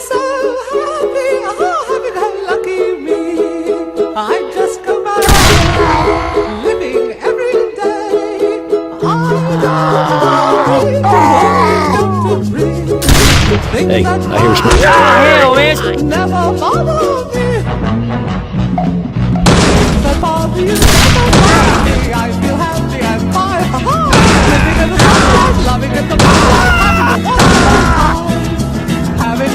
so happy, happy-go-lucky me. I just go by living every day. I don't really think Hey, that I hear smoke. Hell, man. never bother me. But bother you never bother me. I feel happy and fine. Living in the sunlight, loving in the moonlight, having a wonderful time. Having